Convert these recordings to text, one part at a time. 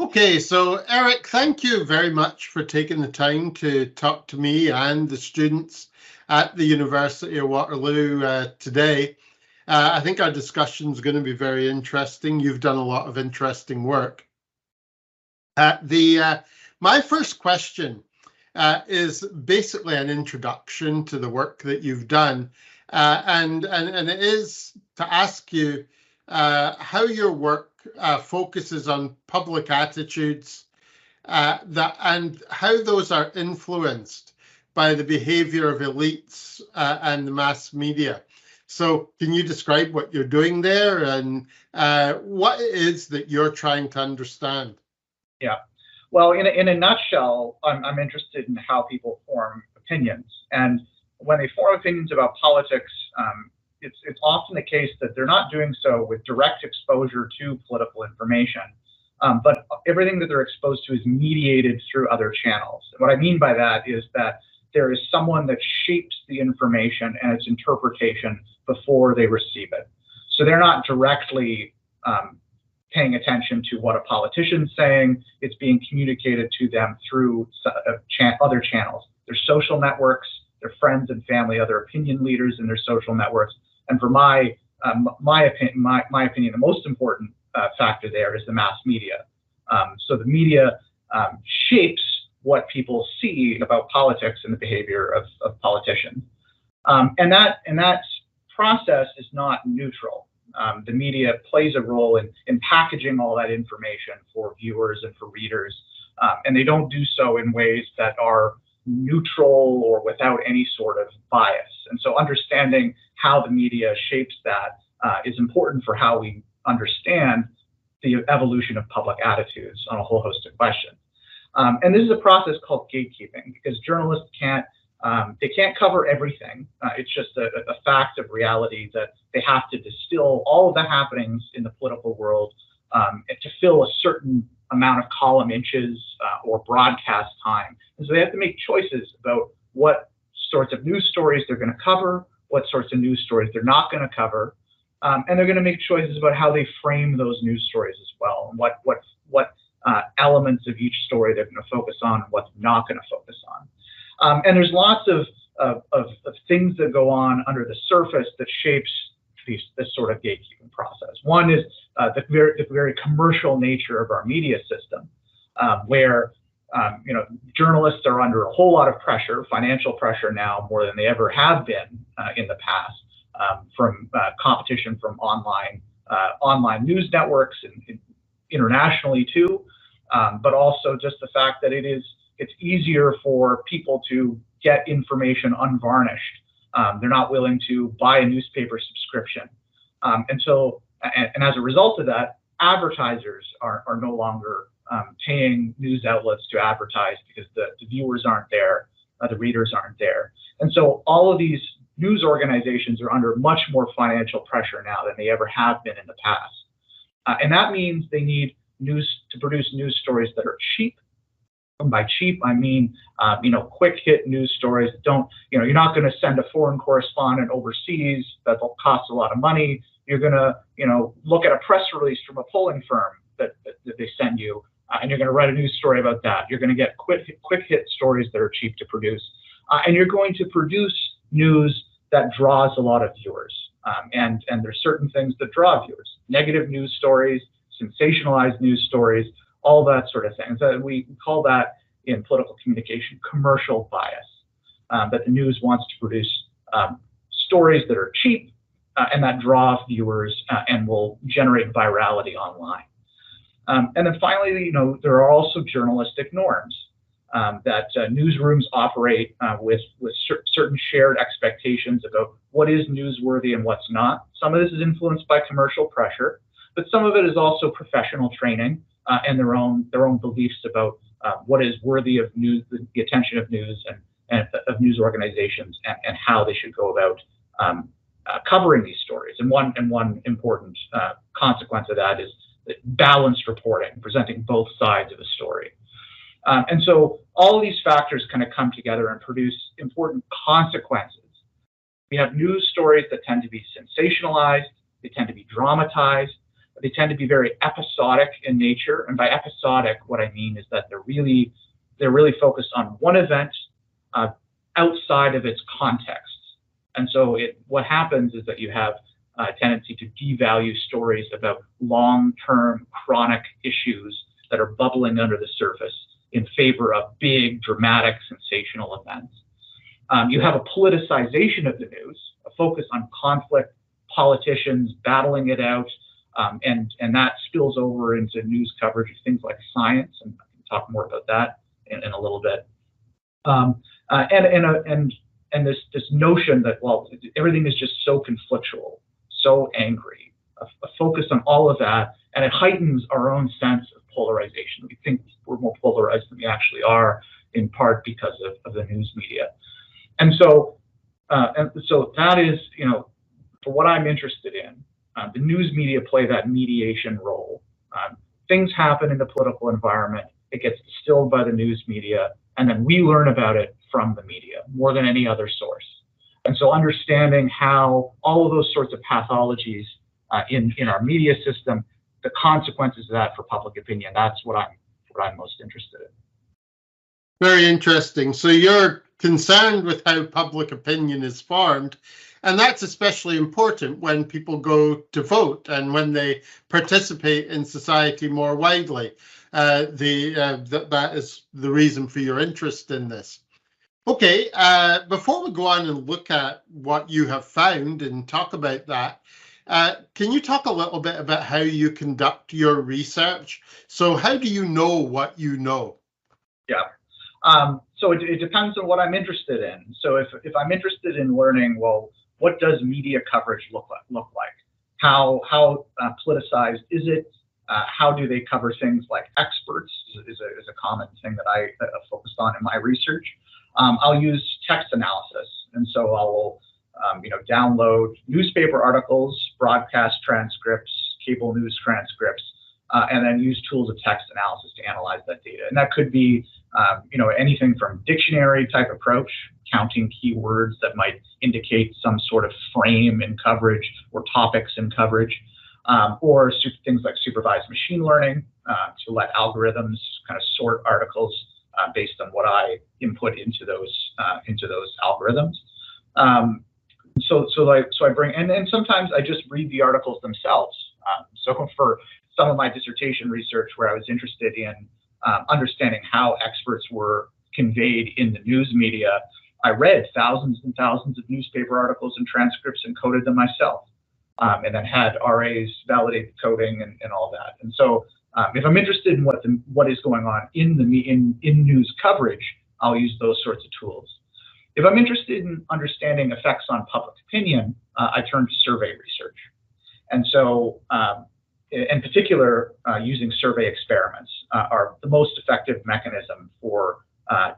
Okay, so Eric, thank you very much for taking the time to talk to me and the students at the University of Waterloo today. I think our discussion is going to be very interesting. You've done a lot of interesting work. My first question is basically an introduction to the work that you've done, and it is to ask you how your work focuses on public attitudes and how those are influenced by the behavior of elites and the mass media. So can you describe what you're doing there and what it is that you're trying to understand? Yeah. Well, in a nutshell, I'm interested in how people form opinions. And when they form opinions about politics, it's often the case that they're not doing so with direct exposure to political information. But everything that they're exposed to is mediated through other channels. And what I mean by that is that there is someone that shapes the information and its interpretation before they receive it. So they're not directly paying attention to what a politician's saying. It's being communicated to them through other channels. Their social networks, their friends and family, other opinion leaders in their social networks. And for my opinion, the most important factor there is the mass media. So the media shapes what people see about politics and the behavior of politicians. And that process is not neutral. The media plays a role in packaging all that information for viewers and for readers, and they don't do so in ways that are neutral or without any sort of bias. And so understanding how the media shapes that is important for how we understand the evolution of public attitudes on a whole host of questions. And this is a process called gatekeeping, because journalists can't cover everything. It's just a fact of reality that they have to distill all of the happenings in the political world to fill a certain amount of column inches or broadcast time. And so they have to make choices about what sorts of news stories they're going to cover, what sorts of news stories they're not going to cover, and they're going to make choices about how they frame those news stories as well, and what elements of each story they're going to focus on and what they're not going to focus on. And there's lots of things that go on under the surface that shapes this sort of gatekeeping process. One is the very commercial nature of our media system, where journalists are under a whole lot of pressure, financial pressure now more than they ever have been in the past, from competition from online news networks and internationally too, but also just the fact that it's easier for people to get information unvarnished. They're not willing to buy a newspaper subscription. And as a result of that, advertisers are no longer paying news outlets to advertise because the viewers aren't there, the readers aren't there. And so all of these news organizations are under much more financial pressure now than they ever have been in the past. And that means they need to produce news stories that are cheap. And by cheap, I mean, quick hit news stories that don't, you're not going to send a foreign correspondent overseas that'll cost a lot of money. You're going to, look at a press release from a polling firm that they send you, and you're going to write a news story about that. You're going to get quick hit stories that are cheap to produce. And you're going to produce news that draws a lot of viewers. And there's certain things that draw viewers: negative news stories, sensationalized news stories, all that sort of thing. So we call that in political communication commercial bias, that the news wants to produce stories that are cheap and that draw viewers and will generate virality online. And then finally, there are also journalistic norms that newsrooms operate with certain shared expectations about what is newsworthy and what's not. Some of this is influenced by commercial pressure, but some of it is also professional training and their own beliefs about what is worthy of news, the attention of news and of news organizations, and how they should go about covering these stories. And one important consequence of that is balanced reporting, presenting both sides of a story. And so all of these factors kind of come together and produce important consequences. We have news stories that tend to be sensationalized, they tend to be dramatized, They tend to be very episodic in nature, and by episodic, what I mean is that they're really focused on one event outside of its context. And so what happens is that you have a tendency to devalue stories about long-term chronic issues that are bubbling under the surface in favor of big, dramatic, sensational events. You have a politicization of the news, a focus on conflict, politicians battling it out, and that spills over into news coverage of things like science, and I can talk more about that in a little bit. And this notion that, well, everything is just so conflictual, so angry, a focus on all of that, and it heightens our own sense of polarization. We think we're more polarized than we actually are, in part because of the news media. And so that is, for what I'm interested in, the news media play that mediation role. Things happen in the political environment, it gets distilled by the news media, and then we learn about it from the media more than any other source. And so understanding how all of those sorts of pathologies in our media system, the consequences of that for public opinion, that's what I'm most interested in. Very interesting. So you're concerned with how public opinion is formed, and that's especially important when people go to vote and when they participate in society more widely. That is the reason for your interest in this. Okay, before we go on and look at what you have found and talk about that, can you talk a little bit about how you conduct your research? So how do you know what you know? Yeah. So it depends on what I'm interested in. So if I'm interested in learning, well, what does media coverage look like? How politicized is it? How do they cover things like experts? Is a common thing that I focused on in my research. I'll use text analysis, and so I will download newspaper articles, broadcast transcripts, cable news transcripts, and then use tools of text analysis to analyze that data. And that could be anything from dictionary type approach, counting keywords that might indicate some sort of frame in coverage or topics in coverage, or things like supervised machine learning to let algorithms kind of sort articles based on what I input into those algorithms. So I bring, and sometimes I just read the articles themselves. So for some of my dissertation research, where I was interested in understanding how experts were conveyed in the news media, I read thousands and thousands of newspaper articles and transcripts and coded them myself, and then had RAs validate the coding and all that. And so if I'm interested in what is going on in news coverage, I'll use those sorts of tools. If I'm interested in understanding effects on public opinion, I turn to survey research. And so in particular, using survey experiments are the most effective mechanism for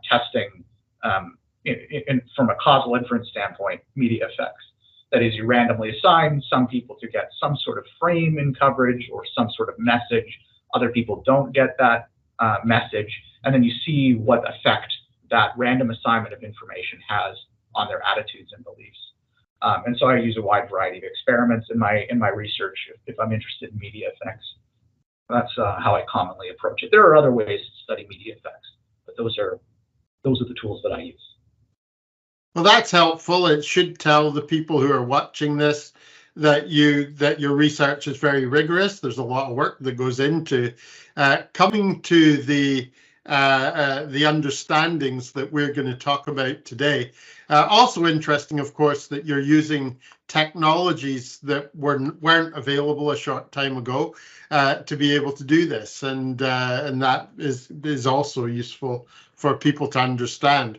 testing, from a causal inference standpoint, media effects. That is, you randomly assign some people to get some sort of frame in coverage or some sort of message. Other people don't get that message, and then you see what effect that random assignment of information has on their attitudes and beliefs. And so I use a wide variety of experiments in my research if I'm interested in media effects. That's how I commonly approach it. There are other ways to study media effects, but those are the tools that I use. Well, that's helpful. It should tell the people who are watching this that your research is very rigorous. There's a lot of work that goes into coming to the understandings that we're going to talk about today. Also interesting, of course, that you're using technologies that weren't available a short time ago to be able to do this, and that is also useful for people to understand.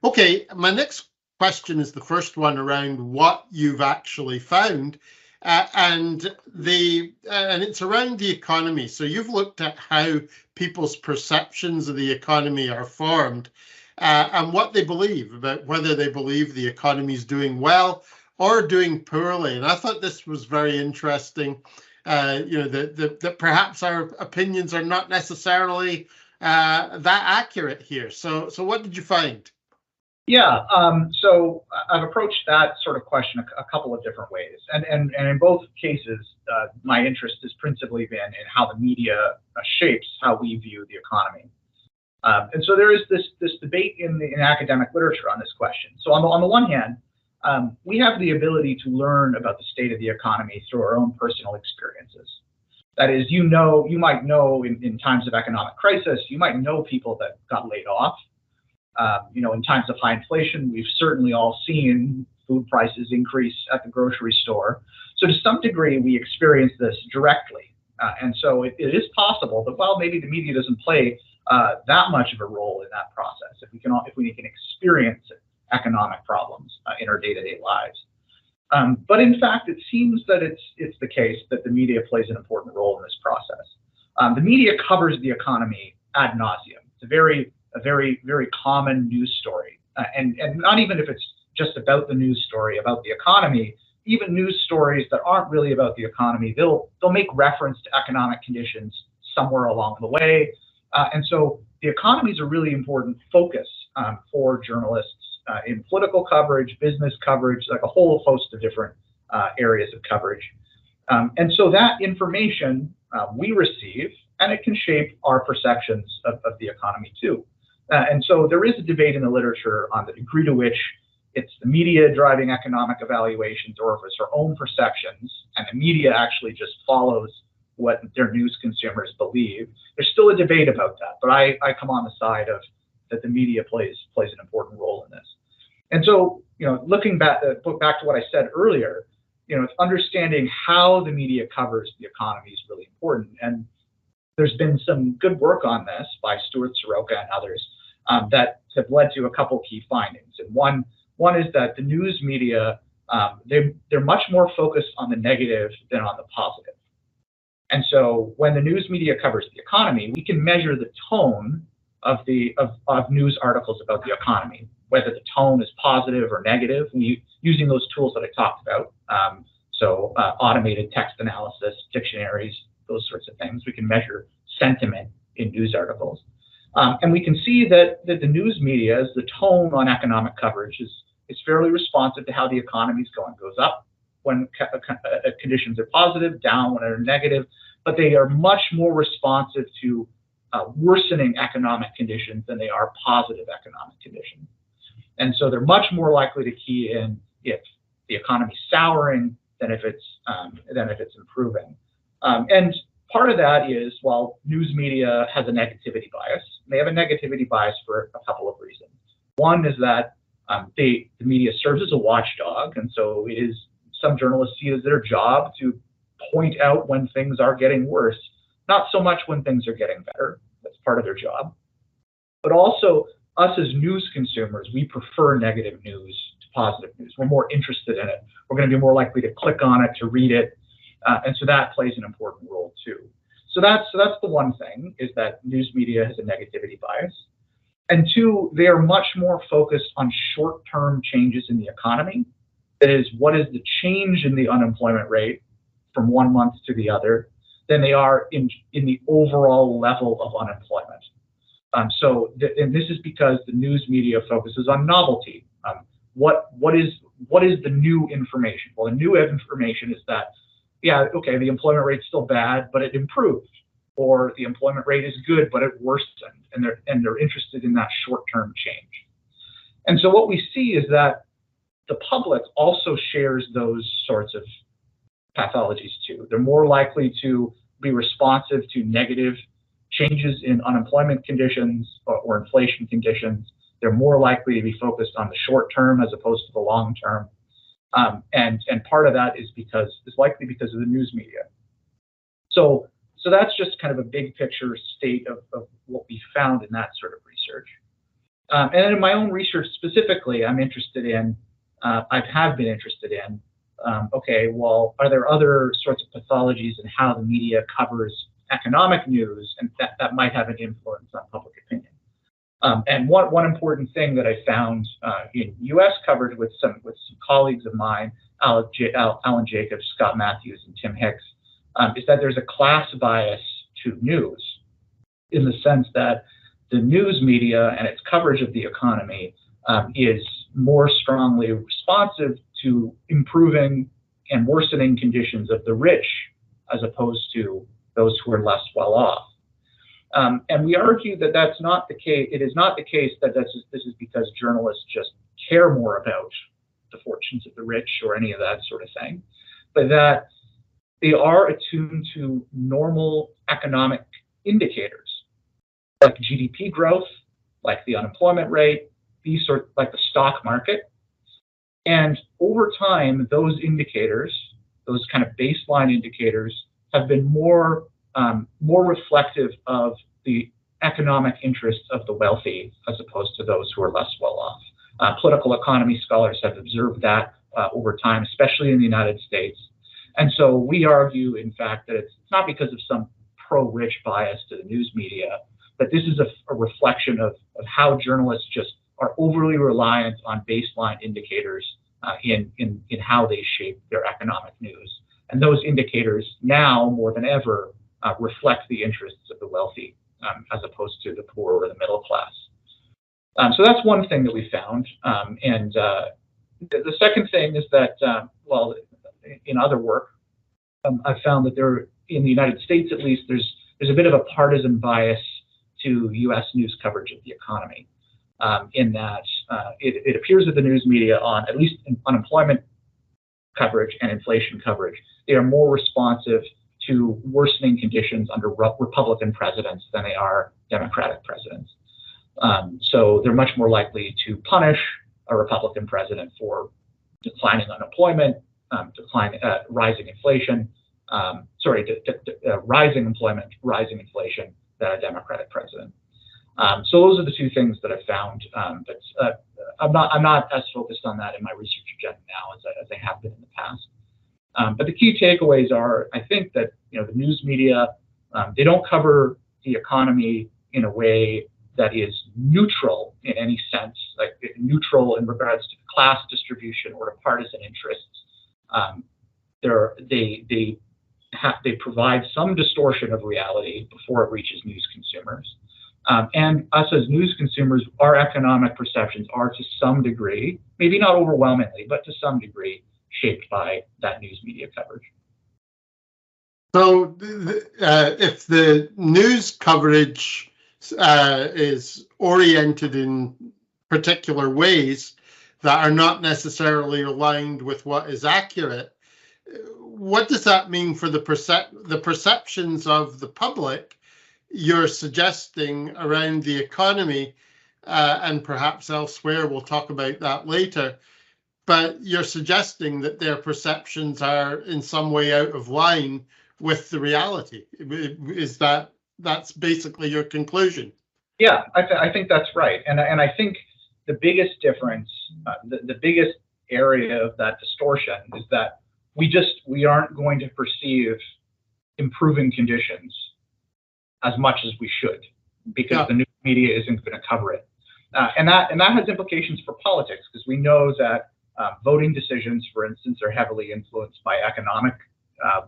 Okay, my next question is the first one around what you've actually found, and it's around the economy. So you've looked at how people's perceptions of the economy are formed, and what they believe about whether they believe the economy is doing well or doing poorly. And I thought this was very interesting. That perhaps our opinions are not necessarily that accurate here. So what did you find? Yeah, so I've approached that sort of question a couple of different ways, and in both cases, my interest has principally been in how the media shapes how we view the economy. And so there is this debate in academic literature on this question. So on the one hand, we have the ability to learn about the state of the economy through our own personal experiences. That is, you might know in times of economic crisis, you might know people that got laid off. In times of high inflation, we've certainly all seen food prices increase at the grocery store. So to some degree, we experience this directly. And so it is possible that, well, maybe the media doesn't play that much of a role in that process if we can experience economic problems in our day-to-day lives. But in fact, it seems that it's the case that the media plays an important role in this process. The media covers the economy ad nauseum. It's a very, very common news story, and not even if it's just about the news story about the economy. Even news stories that aren't really about the economy, they'll make reference to economic conditions somewhere along the way, and so the economy is a really important focus for journalists in political coverage, business coverage, like a whole host of different areas of coverage. And so that information we receive, and it can shape our perceptions of the economy too. And so there is a debate in the literature on the degree to which it's the media driving economic evaluations, or if it's our own perceptions, and the media actually just follows what their news consumers believe. There's still a debate about that, but I come on the side of that the media plays an important role in this. And so, looking back to what I said earlier, it's understanding how the media covers the economy is really important. And there's been some good work on this by Stuart Soroka and others that have led to a couple key findings. And one is that the news media, they're much more focused on the negative than on the positive. And so when the news media covers the economy, we can measure the tone of news articles about the economy, whether the tone is positive or negative, using those tools that I talked about. Automated text analysis, dictionaries, those sorts of things. We can measure sentiment in news articles. And we can see that the news media, the tone on economic coverage is fairly responsive to how the economy is going. It goes up when conditions are positive, down when they're negative, but they are much more responsive to worsening economic conditions than they are positive economic conditions. And so they're much more likely to key in if the economy is souring than if it's improving. And part of that is, while news media has a negativity bias, they have a negativity bias for a couple of reasons. One is that the media serves as a watchdog, and so some journalists see it as their job to point out when things are getting worse, not so much when things are getting better. That's part of their job. But also, us as news consumers, we prefer negative news to positive news. We're more interested in it. We're going to be more likely to click on it, to read it. And so that plays an important role too. So that's the one thing, is that news media has a negativity bias. And two, they are much more focused on short-term changes in the economy. That is, what is the change in the unemployment rate from one month to the other, than they are in the overall level of unemployment. And this is because the news media focuses on novelty. What is the new information? Well, the new information is that, yeah, okay, the employment rate's still bad, but it improved, or the employment rate is good, but it worsened, and they're interested in that short-term change. And so what we see is that the public also shares those sorts of pathologies too. They're more likely to be responsive to negative changes in unemployment conditions or inflation conditions. They're more likely to be focused on the short term as opposed to the long term. And part of that is likely because of the news media. So that's just kind of a big picture state of what we found in that sort of research. And in my own research specifically, I have been interested in, okay, well, are there other sorts of pathologies in how the media covers economic news, and that might have an influence on public opinion? And one important thing that I found in U.S. coverage with some colleagues of mine, Alan Jacobs, Scott Matthews, and Tim Hicks, is that there's a class bias to news, in the sense that the news media and its coverage of the economy is more strongly responsive to improving and worsening conditions of the rich as opposed to those who are less well off. And we argue that that's not the case. It is not the case that this is because journalists just care more about the fortunes of the rich or any of that sort of thing, but that they are attuned to normal economic indicators like GDP growth, like the unemployment rate, like the stock market. And over time, those indicators, those kind of baseline indicators, have been more reflective of the economic interests of the wealthy as opposed to those who are less well off. Political economy scholars have observed that over time, especially in the United States. And so we argue, in fact, that it's not because of some pro-rich bias to the news media, but this is a reflection of how journalists just are overly reliant on baseline indicators in how they shape their economic news. And those indicators now, more than ever, reflect the interests of the wealthy as opposed to the poor or the middle class. So that's one thing that we found. And the second thing is that, well, in other work, I've found that in the United States at least, there's a bit of a partisan bias to U.S. news coverage of the economy, in that it appears that the news media, on at least unemployment coverage and inflation coverage, they are more responsive to worsening conditions under Republican presidents than they are Democratic presidents. So they're much more likely to punish a Republican president for declining unemployment, rising inflation, rising employment, rising inflation than a Democratic president. So those are the two things that I've found. But I'm not as focused on that in my research agenda now as I have been in the past. But the key takeaways are, I think that the news media, they don't cover the economy in a way that is neutral in any sense, like neutral in regards to class distribution or to partisan interests. They provide some distortion of reality before it reaches news consumers. And us as news consumers, our economic perceptions are to some degree, maybe not overwhelmingly, but to some degree, shaped by that news media coverage. So if the news coverage is oriented in particular ways that are not necessarily aligned with what is accurate, what does that mean for the perceptions of the public you're suggesting around the economy and perhaps elsewhere? We'll talk about that later. But you're suggesting that their perceptions are in some way out of line with the reality. Is that's basically your conclusion? Yeah, I think that's right. And I think the biggest difference, the biggest area of that distortion is that we aren't going to perceive improving conditions as much as we should, because the news media isn't going to cover it. And that has implications for politics, because we know that voting decisions, for instance, are heavily influenced by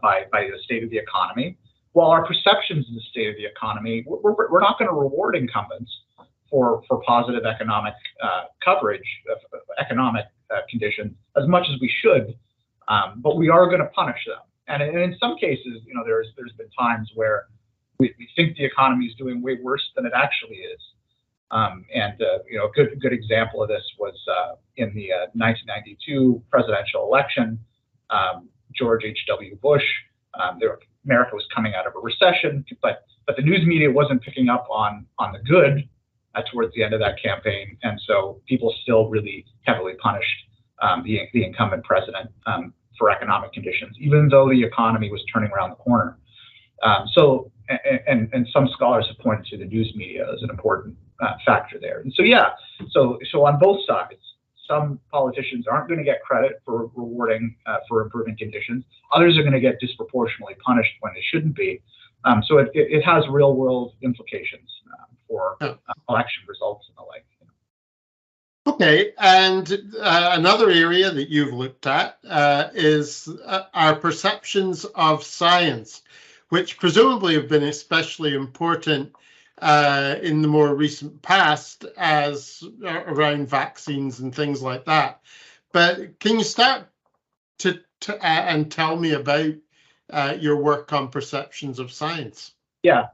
by the state of the economy. While our perceptions of the state of the economy, we're not going to reward incumbents for positive economic coverage of economic conditions as much as we should, but we are going to punish them. And in some cases, there's been times where we think the economy is doing way worse than it actually is. A good example of this was in the 1992 presidential election. George H.W. Bush, America was coming out of a recession, but the news media wasn't picking up on the good towards the end of that campaign, and so people still really heavily punished the incumbent president for economic conditions, even though the economy was turning around the corner. And some scholars have pointed to the news media as an important factor there. And so on both sides, some politicians aren't going to get credit for rewarding for improving conditions. Others are going to get disproportionately punished when they shouldn't be. So it has real world implications for election results and the like. Okay, and another area that you've looked at is our perceptions of science, which presumably have been especially important in the more recent past as around vaccines and things like that. But can you start to and tell me about your work on perceptions of science? Yeah.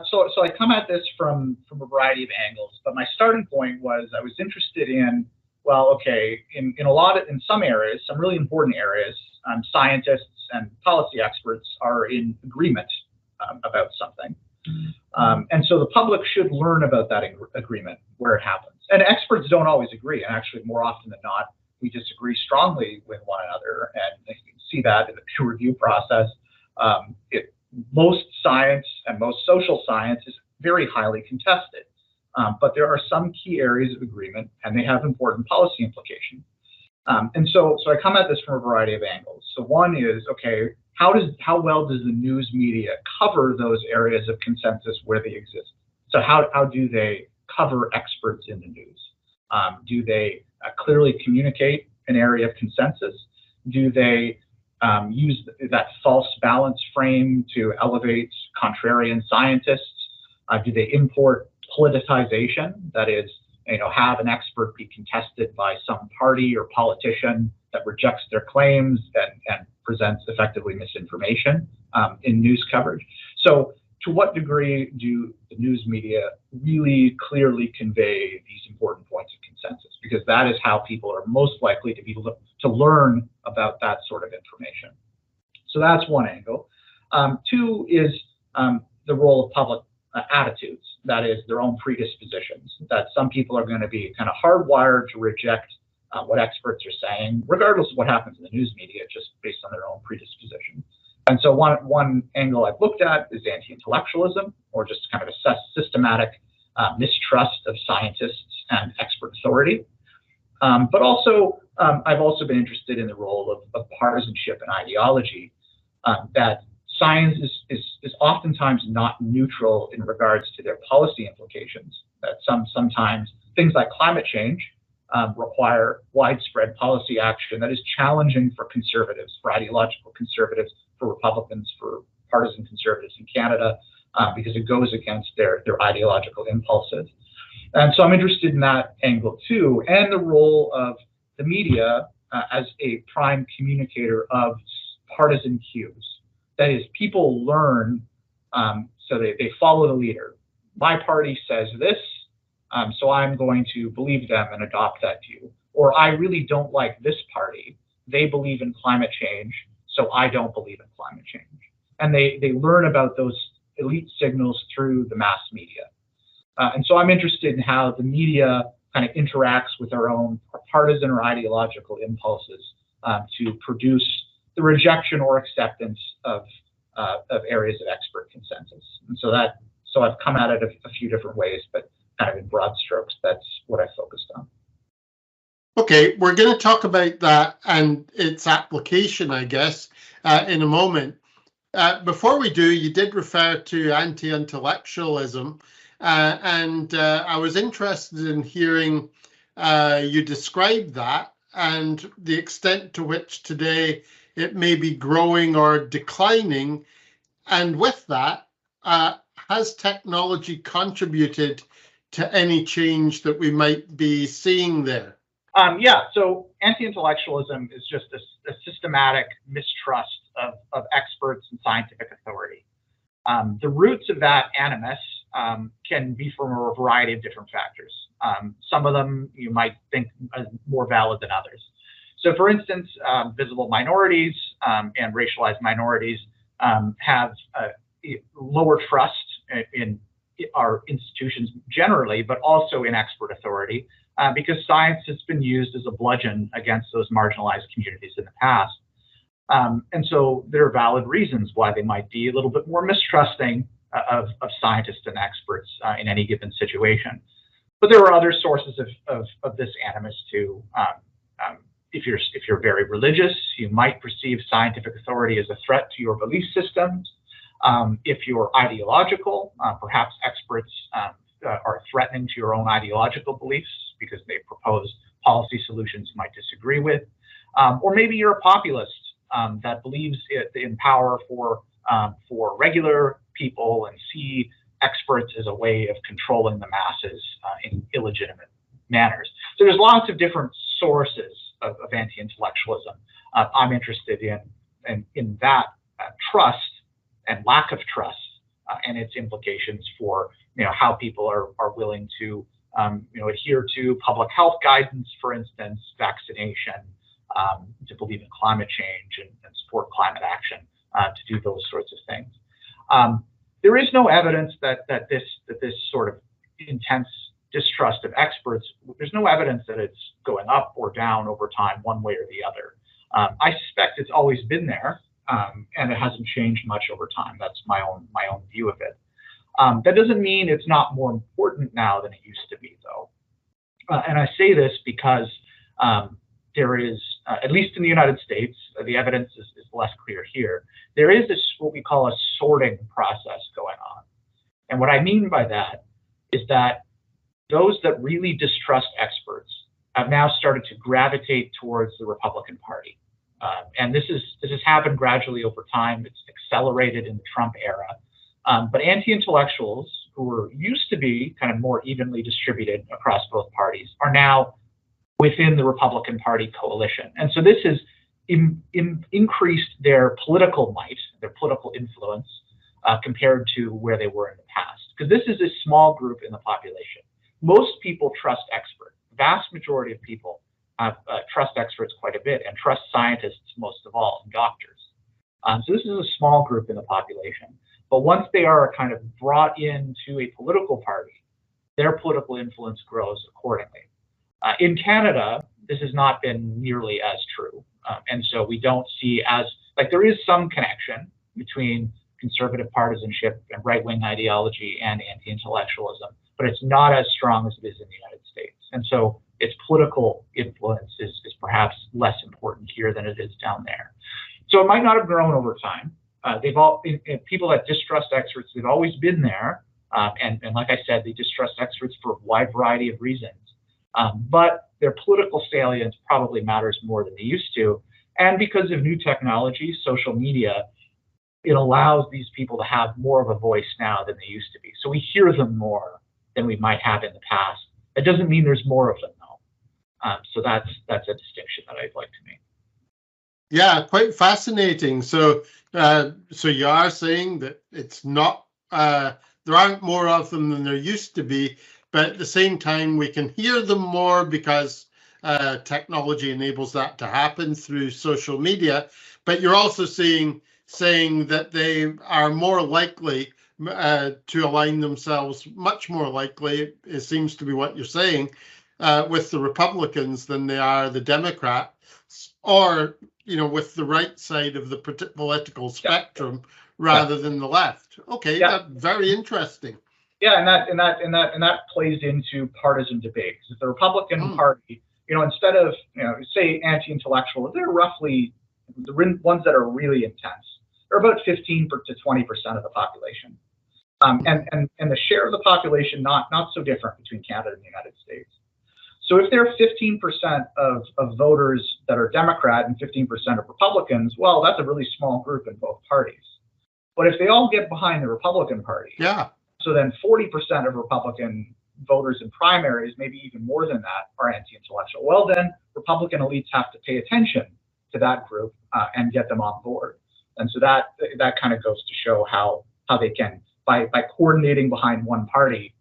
So I come at this from a variety of angles, but my starting point was I was interested in, well, okay, in some areas, some really important areas, scientists and policy experts are in agreement about something. And so the public should learn about that agreement where it happens. And experts don't always agree. And actually, more often than not, we disagree strongly with one another. And you can see that in the peer review process. Most science and most social science is very highly contested. But there are some key areas of agreement, and they have important policy implications. And so I come at this from a variety of angles. So one is, okay, how well does the news media cover those areas of consensus where they exist? So how do they cover experts in the news? Do they clearly communicate an area of consensus? Do they use that false balance frame to elevate contrarian scientists? Do they import politicization? That is, have an expert be contested by some party or politician that rejects their claims and presents effectively misinformation in news coverage. So to what degree do the news media really clearly convey these important points of consensus? Because that is how people are most likely to learn about that sort of information. So that's one angle. Two is the role of public attitudes, that is their own predispositions, that some people are going to be kind of hardwired to reject what experts are saying, regardless of what happens in the news media, just based on their own predisposition. And so one angle I've looked at is anti-intellectualism, or just kind of a systematic mistrust of scientists and expert authority. But also, I've also been interested in the role of partisanship and ideology, that science is oftentimes not neutral in regards to their policy implications, that sometimes things like climate change require widespread policy action that is challenging for conservatives, for ideological conservatives, for Republicans, for partisan conservatives in Canada, because it goes against their ideological impulses. And so I'm interested in that angle too, and the role of the media as a prime communicator of partisan cues. That is, people learn, so they follow the leader. My party says this, so I'm going to believe them and adopt that view. Or I really don't like this party. They believe in climate change, so I don't believe in climate change. And they learn about those elite signals through the mass media. And so I'm interested in how the media kind of interacts with our own partisan or ideological impulses to produce the rejection or acceptance of areas of expert consensus. And so I've come at it a few different ways, but kind of in broad strokes, that's what I focused on. Okay, we're going to talk about that and its application, I guess, in a moment. Before we do, you did refer to anti-intellectualism, and I was interested in hearing you describe that and the extent to which today it may be growing or declining. And with that, has technology contributed to any change that we might be seeing there? Yeah, so anti-intellectualism is just a systematic mistrust of experts and scientific authority. The roots of that animus can be from a variety of different factors. Some of them you might think are more valid than others. So for instance, visible minorities and racialized minorities have lower trust in our institutions generally, but also in expert authority, because science has been used as a bludgeon against those marginalized communities in the past. And so there are valid reasons why they might be a little bit more mistrusting of scientists and experts in any given situation. But there are other sources of this animus too. If you're very religious, you might perceive scientific authority as a threat to your belief systems. If you're ideological, perhaps experts are threatening to your own ideological beliefs because they propose policy solutions you might disagree with. Or maybe you're a populist that believes in power for regular people and see experts as a way of controlling the masses in illegitimate manners. So there's lots of different sources of anti-intellectualism. I'm interested in that trust and lack of trust and its implications for how people are willing to adhere to public health guidance, for instance, vaccination, to believe in climate change and support climate action, to do those sorts of things. There is no evidence that this sort of intense distrust of experts, there's no evidence that it's going up or down over time, one way or the other. I suspect it's always been there, and it hasn't changed much over time. That's my own view of it. That doesn't mean it's not more important now than it used to be, though. And I say this because there is, at least in the United States, the evidence is less clear here. There is this, what we call a sorting process going on. And what I mean by that is that those that really distrust experts have now started to gravitate towards the Republican Party. And this has happened gradually over time. It's accelerated in the Trump era. But anti-intellectuals, who were used to be kind of more evenly distributed across both parties, are now within the Republican Party coalition. And so this has increased their political might, their political influence, compared to where they were in the past. Because this is a small group in the population. Most people trust experts. The vast majority of people trust experts quite a bit and trust scientists most of all, and doctors. So this is a small group in the population. But once they are kind of brought into a political party, their political influence grows accordingly. In Canada, this has not been nearly as true. And so we don't see as, like, there is some connection between conservative partisanship and right-wing ideology and anti-intellectualism, but it's not as strong as it is in the United States. And so its political influence is perhaps less important here than it is down there. So it might not have grown over time. People that distrust experts, they've always been there. And like I said, they distrust experts for a wide variety of reasons. But their political salience probably matters more than they used to. And because of new technology, social media, it allows these people to have more of a voice now than they used to be. So we hear them more than we might have in the past. It doesn't mean there's more of them, though. So that's a distinction that I'd like to make. Yeah, quite fascinating. So you are saying that it's not, there aren't more of them than there used to be, but at the same time, we can hear them more because technology enables that to happen through social media. But you're also saying that they are more likely to align themselves, much more likely, it seems to be what you're saying, with the Republicans than they are the Democrats, or with the right side of the political spectrum rather than the left. Okay, that's very interesting. Yeah, and that plays into partisan debate. Because the Republican Party, instead of say anti-intellectual, they're roughly the ones that are really intense. They're about 15 to 20% of the population, and the share of the population not so different between Canada and the United States. So if there are 15% of voters that are Democrat and 15% of Republicans, well, that's a really small group in both parties. But if they all get behind the Republican Party, so then 40% of Republican voters in primaries, maybe even more than that, are anti-intellectual. Well, then Republican elites have to pay attention to that group and get them on board. And so that kind of goes to show how they can, by coordinating behind one party,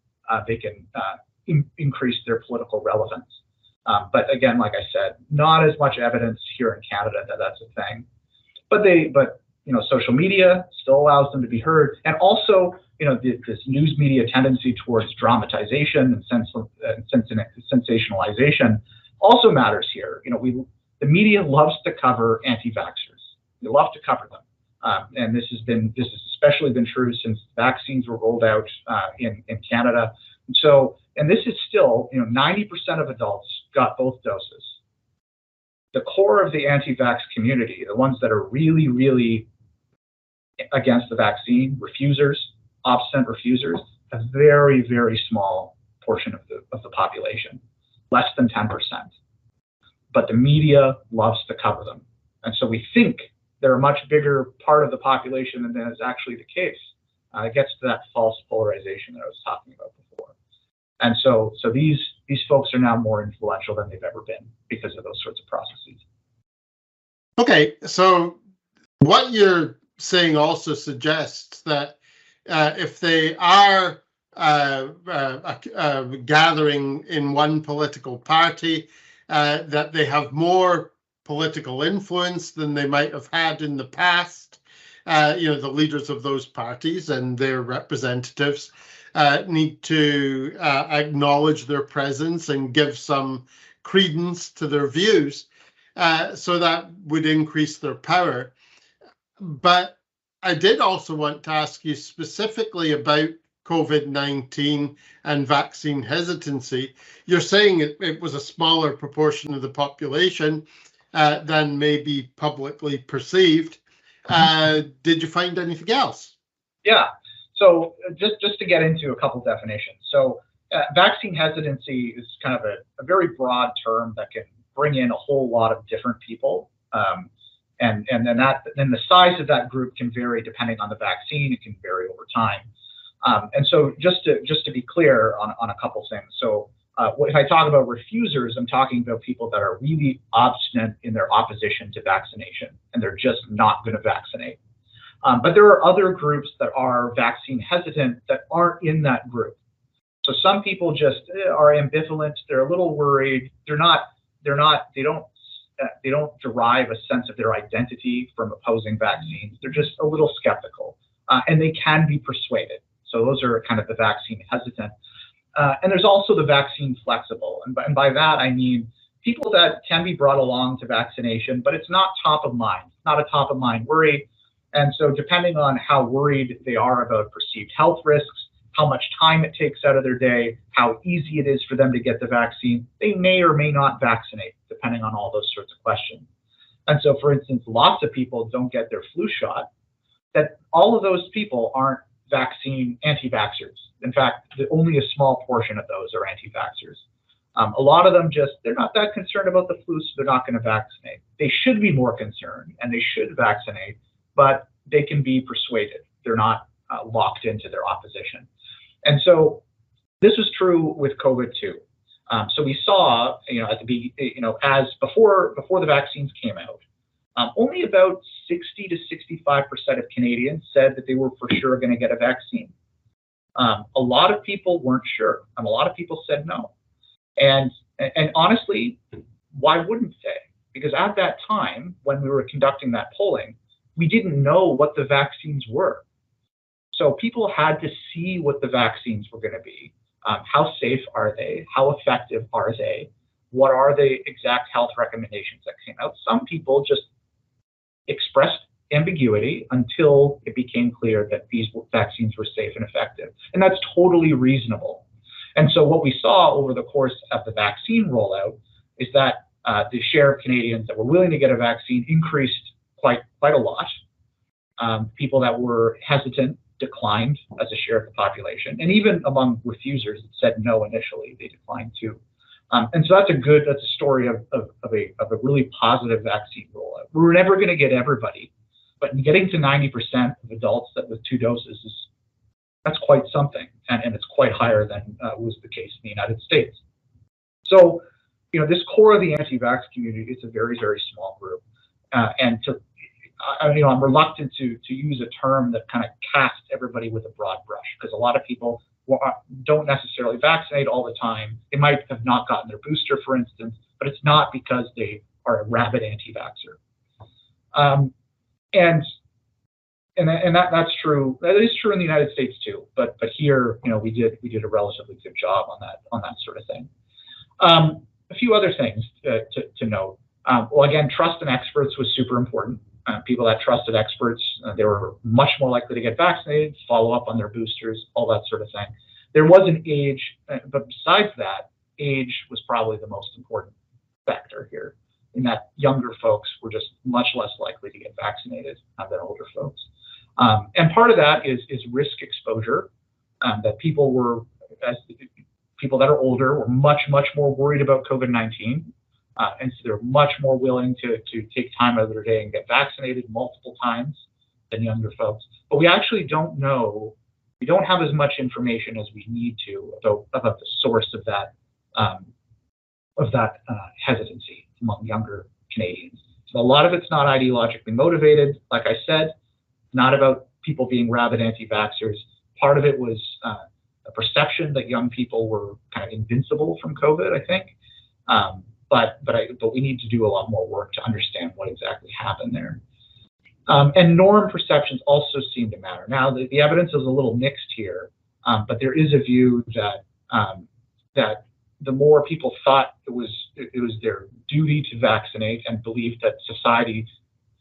they can increase their political relevance. But again, like I said, not as much evidence here in Canada that that's a thing. But social media still allows them to be heard, and also this news media tendency towards dramatization and sensationalization also matters here. The media loves to cover anti-vaxxers. They love to cover them, and this has especially been true since vaccines were rolled out in Canada. And this is still, 90% of adults got both doses. The core of the anti-vax community, the ones that are really, really against the vaccine, obstinate refusers, a very, very small portion of the population, less than 10%. But the media loves to cover them. And so we think they're a much bigger part of the population than is actually the case. It gets to that false polarization that I was talking about before. And so these folks are now more influential than they've ever been because of those sorts of processes. Okay, so what you're saying also suggests that if they are gathering in one political party, that they have more political influence than they might have had in the past. The leaders of those parties and their representatives need to acknowledge their presence and give some credence to their views. So that would increase their power. But I did also want to ask you specifically about COVID-19 and vaccine hesitancy. You're saying it was a smaller proportion of the population than may be publicly perceived. Did you find anything else? Yeah. So just to get into a couple definitions. So vaccine hesitancy is kind of a very broad term that can bring in a whole lot of different people. And then the size of that group can vary depending on the vaccine. It can vary over time. And so just to be clear on a couple things. So if I talk about refusers, I'm talking about people that are really obstinate in their opposition to vaccination, and they're just not going to vaccinate. But there are other groups that are vaccine hesitant that aren't in that group. So some people just are ambivalent. They're a little worried. They don't derive a sense of their identity from opposing vaccines. They're just a little skeptical, and they can be persuaded. So those are kind of the vaccine hesitant. And there's also the vaccine flexible. And by that, I mean people that can be brought along to vaccination, but it's not top of mind. It's not a top of mind worry. And so depending on how worried they are about perceived health risks, how much time it takes out of their day, how easy it is for them to get the vaccine, they may or may not vaccinate, depending on all those sorts of questions. And so, for instance, lots of people don't get their flu shot, that all of those people aren't vaccine anti-vaxxers. In fact, only a small portion of those are anti-vaxxers. A lot of them they're not that concerned about the flu, so they're not going to vaccinate. They should be more concerned, and they should vaccinate, but they can be persuaded. They're not locked into their opposition. And so this was true with COVID too. So we saw, as before the vaccines came out, only about 60 to 65% of Canadians said that they were for sure going to get a vaccine. A lot of people weren't sure, and a lot of people said no. And honestly, why wouldn't they? Because at that time, when we were conducting that polling, we didn't know what the vaccines were. So people had to see what the vaccines were going to be. How safe are they? How effective are they? What are the exact health recommendations that came out? Some people just expressed ambiguity until it became clear that these vaccines were safe and effective. And that's totally reasonable. And so what we saw over the course of the vaccine rollout is that the share of Canadians that were willing to get a vaccine increased quite a lot. People that were hesitant declined as a share of the population, and even among refusers that said no initially, they declined too. And so that's a story of a really positive vaccine rollout. We were never going to get everybody, but getting to 90% of adults that with 2 doses that's quite something, and it's quite higher than was the case in the United States. So, this core of the anti-vax community is a very, very small group, I'm reluctant to use a term that kind of casts everybody with a broad brush, because a lot of people don't necessarily vaccinate all the time. They might have not gotten their booster, for instance, but it's not because they are a rabid anti-vaxxer. And that's true. That is true in the United States too. But here, we did a relatively good job on that sort of thing. A few other things to note. Well, again, trust in experts was super important. People that trusted experts, they were much more likely to get vaccinated, follow up on their boosters, all that sort of thing. There was an age, but besides that, age was probably the most important factor here, in that younger folks were just much less likely to get vaccinated than older folks. And part of that is risk exposure, that people that are older were much more worried about COVID-19. And so they're much more willing to take time out of their day and get vaccinated multiple times than younger folks. But we actually don't know we don't have as much information as we need to about the source of that hesitancy among younger Canadians. So a lot of it's not ideologically motivated, like I said, not about people being rabid anti-vaxxers. Part of it was a perception that young people were kind of invincible from COVID, I think. But we need to do a lot more work to understand what exactly happened there. And norm perceptions also seem to matter. Now, the evidence is a little mixed here, but there is a view that that the more people thought it was their duty to vaccinate and believed that society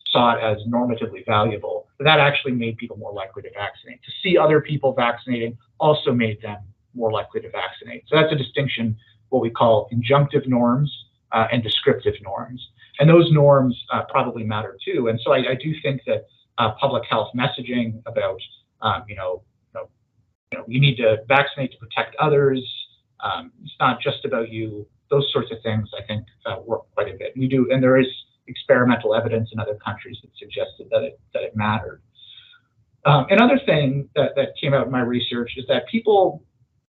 saw it as normatively valuable, that actually made people more likely to vaccinate. To see other people vaccinating also made them more likely to vaccinate. So that's a distinction, what we call injunctive norms and descriptive norms. And those norms probably matter too. And so I do think that public health messaging about, you need to vaccinate to protect others. It's not just about you. Those sorts of things, I think, work quite a bit. We do, and there is experimental evidence in other countries that suggested that it mattered. Another thing that came out in my research is that people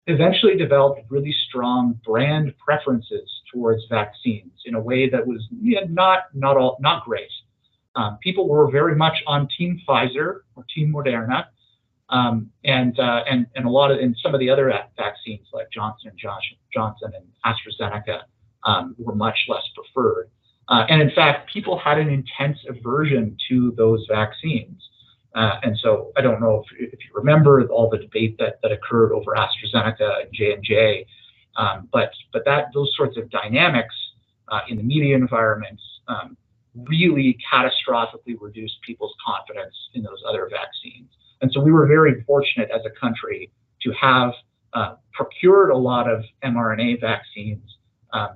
eventually developed really strong brand preferences towards vaccines in a way that was not great. People were very much on Team Pfizer or Team Moderna, and a lot of some of the other vaccines like Johnson & Johnson and AstraZeneca were much less preferred. And in fact, people had an intense aversion to those vaccines. And so I don't know if you remember all the debate that occurred over AstraZeneca and J&J, but those sorts of dynamics in the media environments really catastrophically reduced people's confidence in those other vaccines. And so we were very fortunate as a country to have procured a lot of mRNA vaccines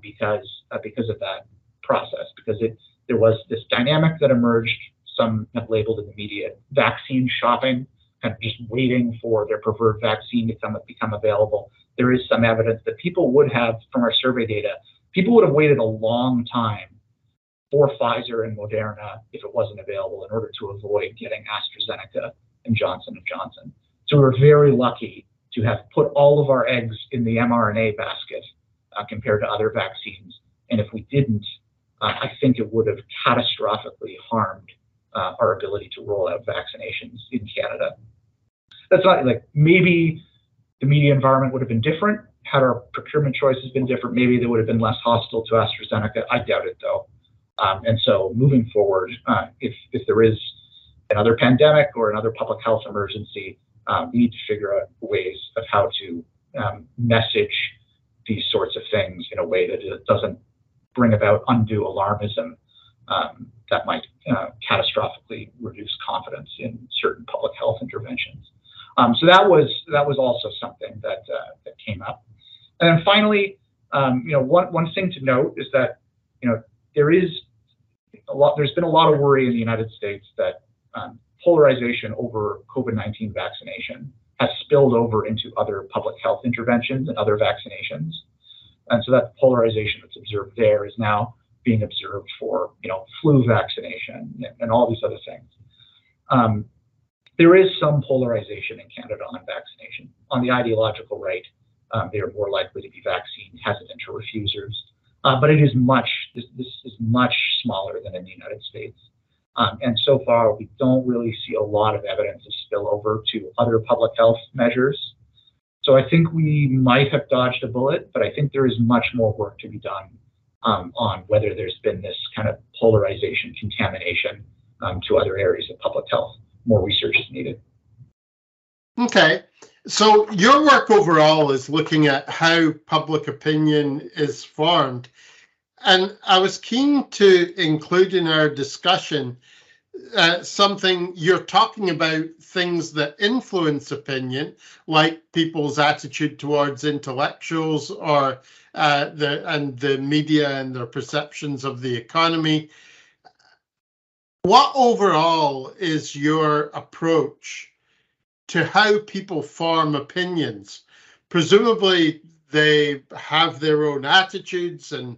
because of that process, because there was this dynamic that emerged. Some have labeled in the media vaccine shopping, kind of just waiting for their preferred vaccine to become available. There is some evidence that people would have, from our survey data, people would have waited a long time for Pfizer and Moderna if it wasn't available in order to avoid getting AstraZeneca and Johnson & Johnson. So we were very lucky to have put all of our eggs in the mRNA basket compared to other vaccines. And if we didn't, I think it would have catastrophically harmed our ability to roll out vaccinations in Canada. That's not like, maybe the media environment would have been different had our procurement choices been different. Maybe they would have been less hostile to AstraZeneca. I doubt it though. And so moving forward, if there is another pandemic or another public health emergency, we need to figure out ways of how to message these sorts of things in a way that it doesn't bring about undue alarmism that might catastrophically reduce confidence in certain public health interventions. So that was also something that came up. And then finally, one thing to note is that there's been a lot of worry in the United States that polarization over COVID-19 vaccination has spilled over into other public health interventions and other vaccinations. And so that polarization that's observed there is now being observed for, flu vaccination and all these other things. There is some polarization in Canada on vaccination. On the ideological right, they are more likely to be vaccine hesitant or refusers. But this is much smaller than in the United States. And so far, we don't really see a lot of evidence of spillover to other public health measures. So I think we might have dodged a bullet, but I think there is much more work to be done on whether there's been this kind of polarization contamination to other areas of public health. More research is needed. Okay, so your work overall is looking at how public opinion is formed. And I was keen to include in our discussion something you're talking about, things that influence opinion, like people's attitude towards intellectuals or the media and their perceptions of the economy. What overall is your approach to how people form opinions? Presumably they have their own attitudes and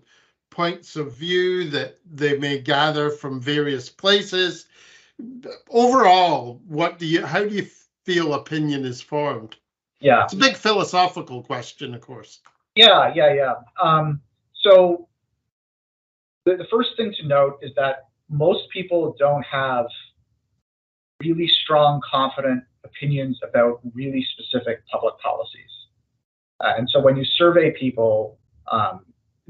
points of view that they may gather from various places. Overall, how do you feel opinion is formed? Yeah. It's a big philosophical question, of course. Yeah. So the first thing to note is that most people don't have really strong, confident opinions about really specific public policies. And so when you survey people,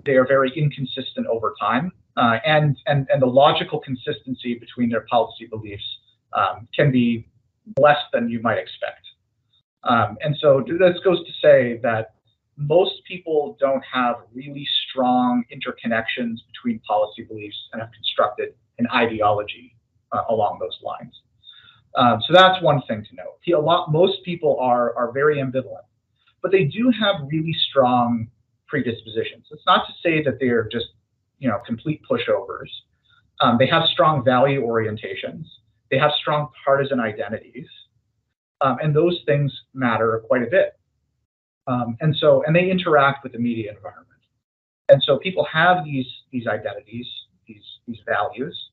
they are very inconsistent over time, and the logical consistency between their policy beliefs can be less than you might expect. And so this goes to say that most people don't have really strong interconnections between policy beliefs and have constructed an ideology along those lines. So that's one thing to note. Most people are very ambivalent, but they do have really strong predispositions. It's not to say that they're just, complete pushovers. They have strong value orientations. They have strong partisan identities, and those things matter quite a bit. And they interact with the media environment. And so people have these identities, these values,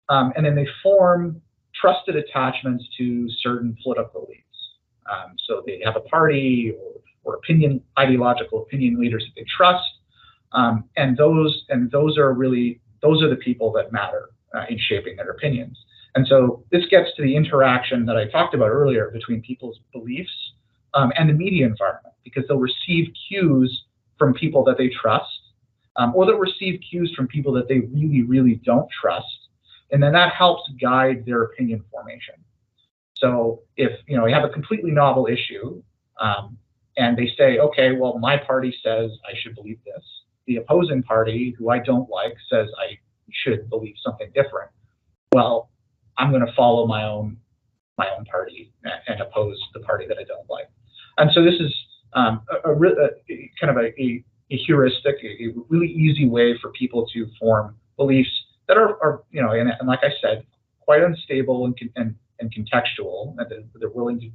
and then they form trusted attachments to certain political elites. So they have a party or ideological opinion leaders that they trust, and those are the people that matter in shaping their opinions. And so this gets to the interaction that I talked about earlier between people's beliefs and the media environment, because they'll receive cues from people that they trust, or they'll receive cues from people that they really, really don't trust, and then that helps guide their opinion formation. So if you have a completely novel issue, and they say, okay, well, my party says I should believe this. The opposing party, who I don't like, says I should believe something different. Well, I'm going to follow my own party and oppose the party that I don't like. And so this is kind of a heuristic, a really easy way for people to form beliefs that are and like I said, quite unstable and contextual, and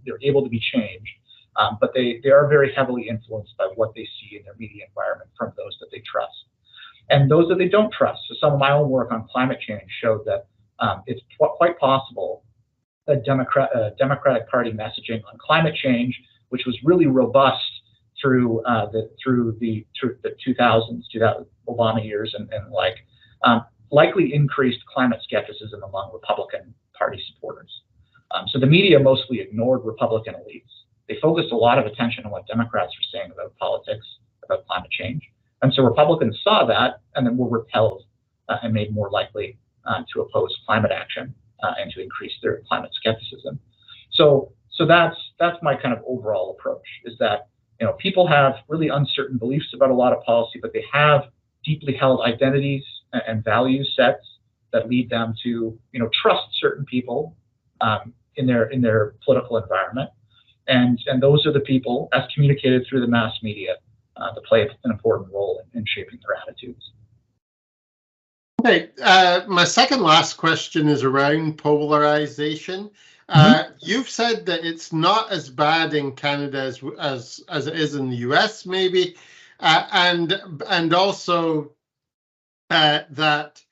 they're able to be changed, but they are very heavily influenced by what they see in their media environment from those that they trust and those that they don't trust. So some of my own work on climate change showed that it's quite possible that Democratic Party messaging on climate change, which was really robust through the 2000s, Obama years, and likely increased climate skepticism among Republican Party supporters. So the media mostly ignored Republican elites. They focused a lot of attention on what Democrats were saying about politics, about climate change. And so Republicans saw that and then were repelled and made more likely to oppose climate action and to increase their climate skepticism. So that's my kind of overall approach, is that people have really uncertain beliefs about a lot of policy, but they have deeply held identities and value sets that lead them to trust certain people in their political environment, and those are the people, as communicated through the mass media, that play an important role in shaping their attitudes. Okay, my second last question is around polarization. You've said that it's not as bad in Canada as it is in the US, maybe, and also that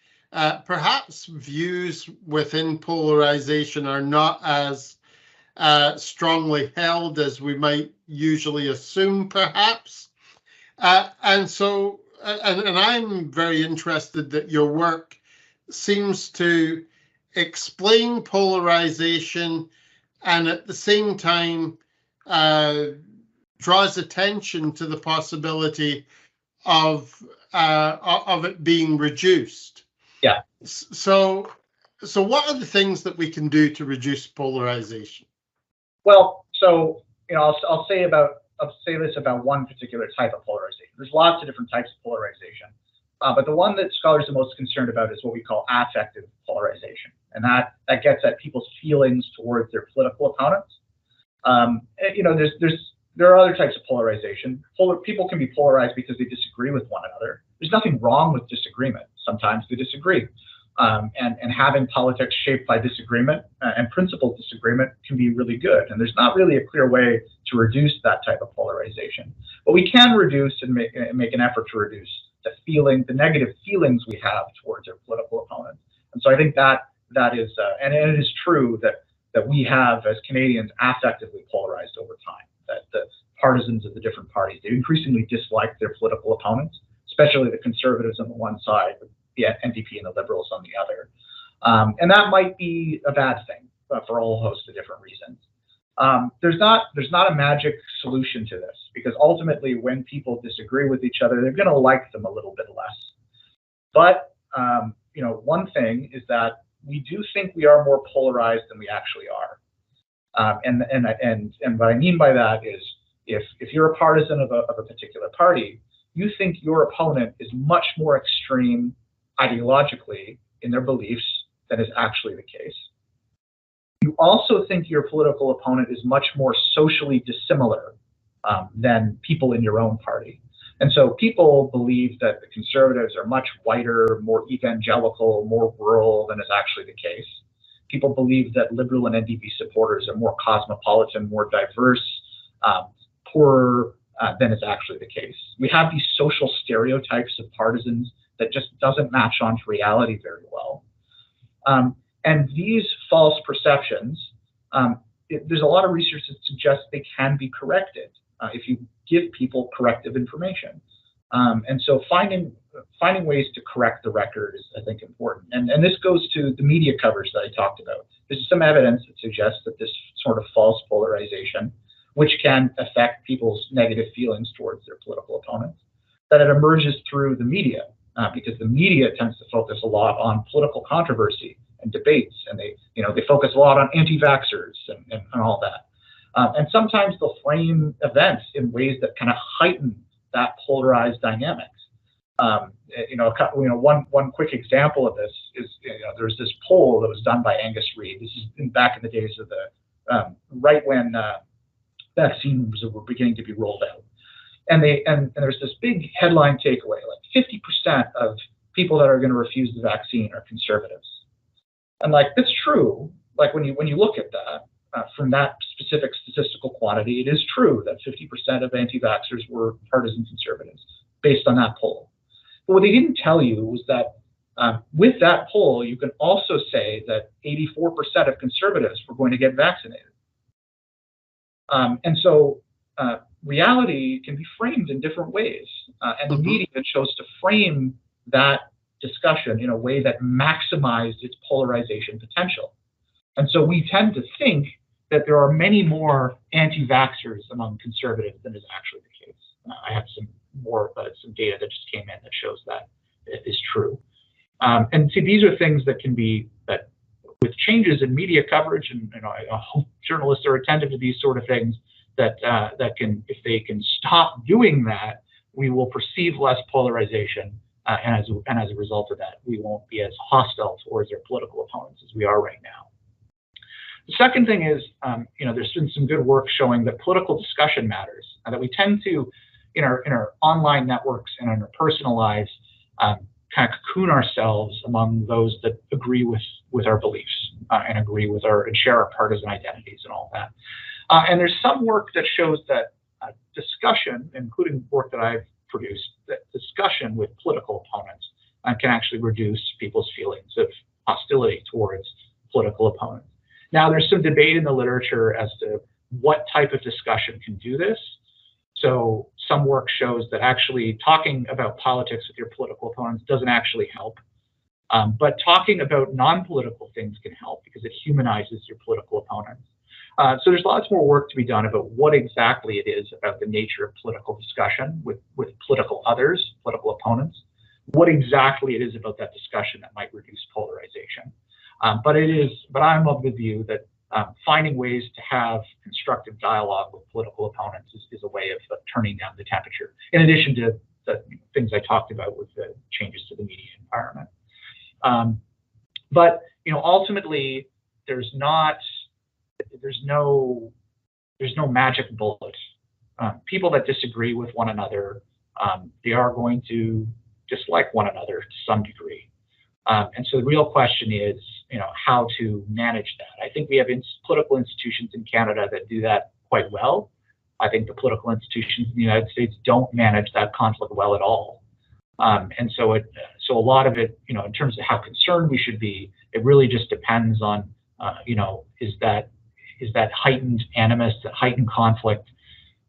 perhaps views within polarization are not as strongly held as we might usually assume, perhaps. And I'm very interested that your work seems to explain polarization and at the same time draws attention to the possibility of it being reduced. Yeah. So what are the things that we can do to reduce polarization? Well, so I'll say this about one particular type of polarization. There's lots of different types of polarization, but the one that scholars are most concerned about is what we call affective polarization, and that gets at people's feelings towards their political opponents. There are other types of polarization. People can be polarized because they disagree with one another. There's nothing wrong with disagreement. Sometimes they disagree. And having politics shaped by disagreement and principled disagreement can be really good. And there's not really a clear way to reduce that type of polarization. But we can reduce and make an effort to reduce the negative feelings we have towards our political opponents. And so I think that is, and it is true that that we have as Canadians affectively polarized over time, that the partisans of the different parties, they increasingly dislike their political opponents, especially the Conservatives on the one side, the NDP and the Liberals on the other. And that might be a bad thing for a whole host of different reasons. There's not a magic solution to this, because ultimately when people disagree with each other, they're going to like them a little bit less. But you know, one thing is that we do think we are more polarized than we actually are. And what I mean by that is, if you're a partisan of a particular party, you think your opponent is much more extreme ideologically in their beliefs than is actually the case. You also think your political opponent is much more socially dissimilar than people in your own party. And so people believe that the Conservatives are much whiter, more evangelical, more rural than is actually the case. People believe that Liberal and NDP supporters are more cosmopolitan, more diverse, poorer than is actually the case. We have these social stereotypes of partisans that just doesn't match onto reality very well. And these false perceptions, there's a lot of research that suggests they can be corrected if you give people corrective information. And so finding ways to correct the record is, I think, important. And this goes to the media coverage that I talked about. There's some evidence that suggests that this sort of false polarization, which can affect people's negative feelings towards their political opponents, that it emerges through the media, because the media tends to focus a lot on political controversy and debates, and they focus a lot on anti-vaxxers and all that. And sometimes they'll frame events in ways that kind of heighten that polarized dynamics. One quick example of this is, there's this poll that was done by Angus Reid. This is back in the days of the right when vaccines were beginning to be rolled out, and there's this big headline takeaway: like 50% of people that are going to refuse the vaccine are conservatives. And like, that's true. Like when you look at that from that specific statistical quantity, it is true that 50% of anti-vaxxers were partisan conservatives based on that poll. But what they didn't tell you was that with that poll, you can also say that 84% of conservatives were going to get vaccinated. And so reality can be framed in different ways. And the media chose to frame that discussion in a way that maximized its polarization potential. And so we tend to think that there are many more anti-vaxxers among conservatives than is actually the case. I have some data that just came in that shows that it is true. And see, these are things that can be, that with changes in media coverage, and I hope journalists are attentive to these sort of things, that can, if they can stop doing that, we will perceive less polarization, and as a result of that, we won't be as hostile towards our political opponents as we are right now. The second thing is, there's been some good work showing that political discussion matters, and that we tend to, in our online networks and in our personal lives, kind of cocoon ourselves among those that agree with our beliefs and share our partisan identities and all that. And there's some work that shows that discussion, including work that I've produced, that discussion with political opponents can actually reduce people's feelings of hostility towards political opponents. Now, there's some debate in the literature as to what type of discussion can do this. So some work shows that actually talking about politics with your political opponents doesn't actually help. But talking about non-political things can help because it humanizes your political opponents. So there's lots more work to be done about what exactly it is about the nature of political discussion with political others, political opponents, what exactly it is about that discussion that might reduce polarization. But I'm of the view that finding ways to have constructive dialogue with political opponents is a way of turning down the temperature, in addition to the things I talked about with the changes to the media environment. But ultimately, there's no magic bullet. People that disagree with one another, they are going to dislike one another to some degree. And so the real question is, how to manage that. I think we have political institutions in Canada that do that quite well. I think the political institutions in the United States don't manage that conflict well at all. And so a lot of it, in terms of how concerned we should be, it really just depends on Is that heightened animus, that heightened conflict?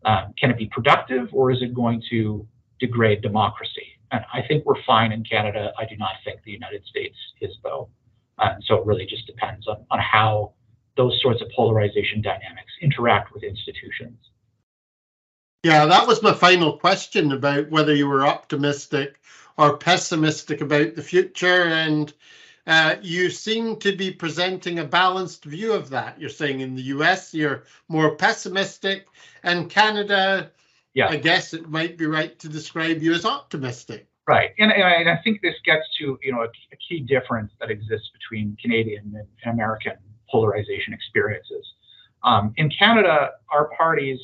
Can it be productive, or is it going to degrade democracy? And I think we're fine in Canada. I do not think the United States is, though. So it really just depends on how those sorts of polarization dynamics interact with institutions. Yeah, that was my final question about whether you were optimistic or pessimistic about the future. And you seem to be presenting a balanced view of that. You're saying in the US, you're more pessimistic, and Canada, yeah, I guess it might be right to describe you as optimistic. Right. And I think this gets to, a key difference that exists between Canadian and American polarization experiences. In Canada, our parties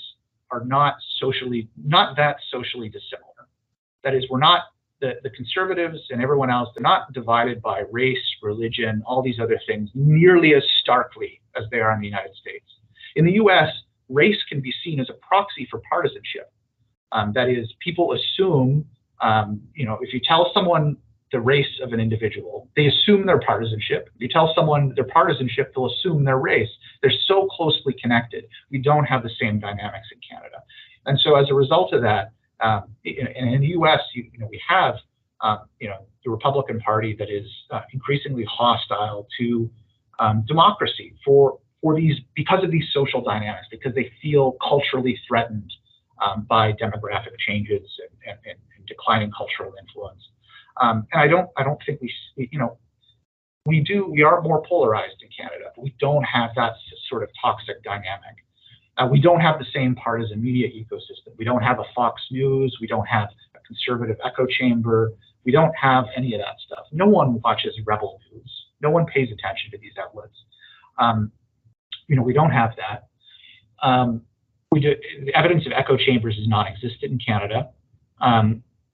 are not that socially dissimilar. That is, we're not, the conservatives and everyone else, they're not divided by race, religion, all these other things nearly as starkly as they are in the United States. In the US, race can be seen as a proxy for partisanship. That is, people assume, if you tell someone the race of an individual, they assume their partisanship. If you tell someone their partisanship, they'll assume their race. They're so closely connected. We don't have the same dynamics in Canada. And so as a result of that, in the US, we have, the Republican Party that is increasingly hostile to democracy because of these social dynamics, because they feel culturally threatened by demographic changes and declining cultural influence. And I don't think we are more polarized in Canada, but we don't have that sort of toxic dynamic. We don't have the same partisan media ecosystem. We don't have a Fox News. We don't have a conservative echo chamber. We don't have any of that stuff. No one watches Rebel News. No one pays attention to these outlets. We don't have that. The evidence of echo chambers is non-existent in Canada.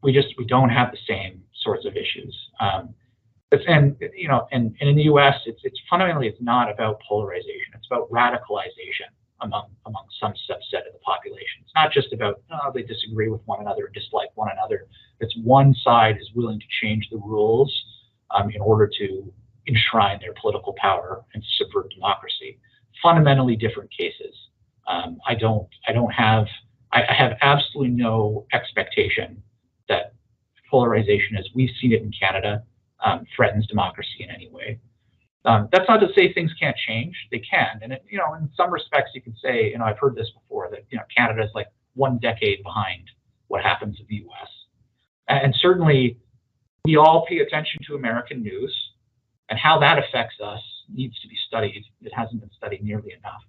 We don't have the same sorts of issues. And in the US, it's fundamentally, it's not about polarization. It's about radicalization among some subset of the population. It's not just about, they disagree with one another, dislike one another. It's one side is willing to change the rules in order to enshrine their political power and subvert democracy. Fundamentally different cases. I have absolutely no expectation that polarization as we've seen it in Canada threatens democracy in any way. That's not to say things can't change. They can, and in some respects, you can say, I've heard this before, that Canada is like 1 decade behind what happens in the U.S. And certainly, we all pay attention to American news, and how that affects us needs to be studied. It hasn't been studied nearly enough.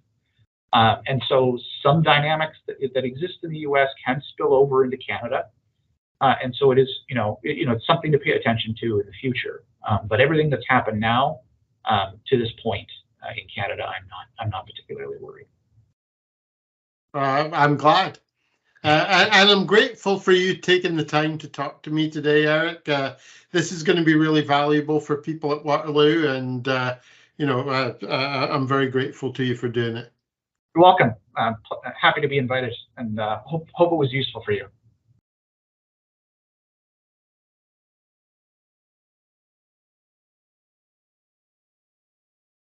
And so, some dynamics that exist in the U.S. can spill over into Canada, and so it is, it's something to pay attention to in the future. But everything that's happened now, to this point in Canada, I'm not particularly worried. I'm glad, and I'm grateful for you taking the time to talk to me today, Eric. This is going to be really valuable for people at Waterloo, and I'm very grateful to you for doing it. You're welcome. I'm happy to be invited, and hope it was useful for you.